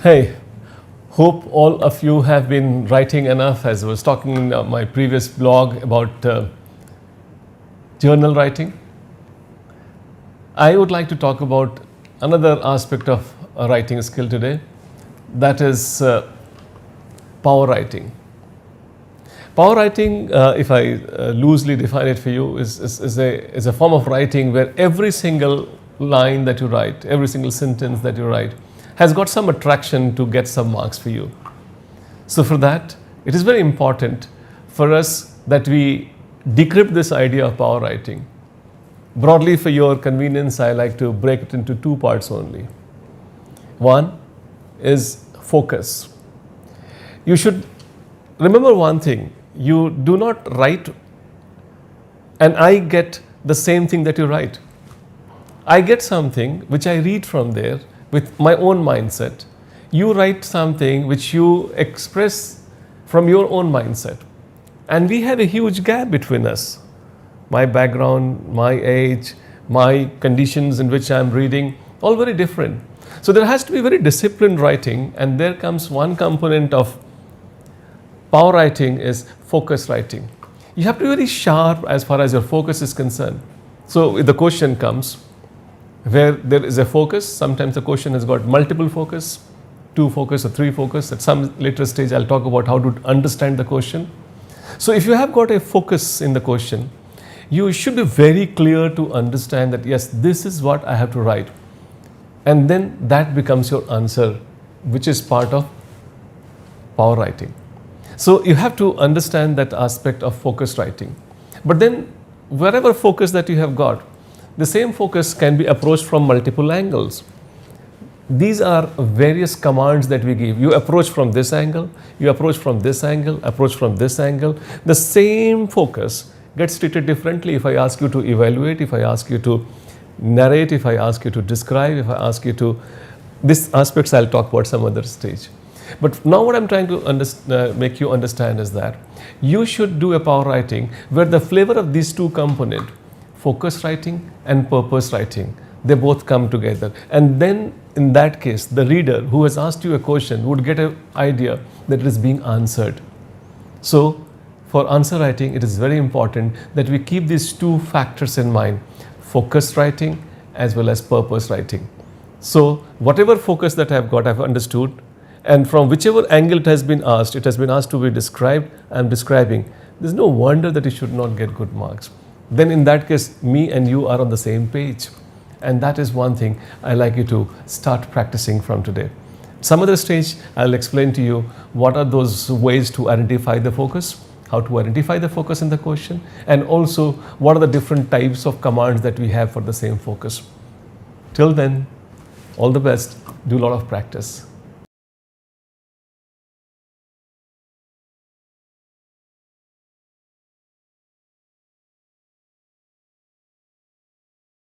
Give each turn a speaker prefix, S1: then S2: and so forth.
S1: Hey, hope all of you have been writing enough. As I was talking in my previous blog about journal writing, I would like to talk about another aspect of a writing skill today, that is power writing. Power writing, if I loosely define it for you, is a form of writing where every single line that you write, every single sentence that you write, has got some attraction to get some marks for you. So for that, it is very important for us that we decrypt this idea of power writing. Broadly, for your convenience, I like to break it into two parts only. One is focus. You should remember one thing: you do not write and I get the same thing that you write. I get something which I read from there with my own mindset. You write something which you express from your own mindset. And we have a huge gap between us. My background, my age, my conditions in which I am reading, all very different. So there has to be very disciplined writing, and there comes one component of power writing is focus writing. You have to be very sharp as far as your focus is concerned. So if the question comes, where there is a focus, sometimes the question has got multiple focus, 2 focus or 3 focus. At some later stage, I'll talk about how to understand the question. So if you have got a focus in the question, you should be very clear to understand that, yes, this is what I have to write. And then that becomes your answer, which is part of power writing. So you have to understand that aspect of focus writing. But then wherever focus that you have got, the same focus can be approached from multiple angles. These are various commands that we give. You approach from this angle, you approach from this angle, approach from this angle. The same focus gets treated differently if I ask you to evaluate, if I ask you to narrate, if I ask you to describe, if I ask you to... These aspects I'll talk about some other stage. But now what I'm trying to make you understand is that you should do a power writing where the flavor of these two components, focus writing and purpose writing, they both come together. And then in that case, the reader who has asked you a question would get an idea that it is being answered. So for answer writing, it is very important that we keep these two factors in mind: focus writing as well as purpose writing. So whatever focus that I've got, I've understood, and from whichever angle it has been asked to be described, I'm describing. There's no wonder that you should not get good marks. Then in that case, me and you are on the same page. And that is one thing I like you to start practicing from today. Some other stage, I'll explain to you what are those ways to identify the focus, how to identify the focus in the question, and also what are the different types of commands that we have for the same focus. Till then, all the best. Do a lot of practice.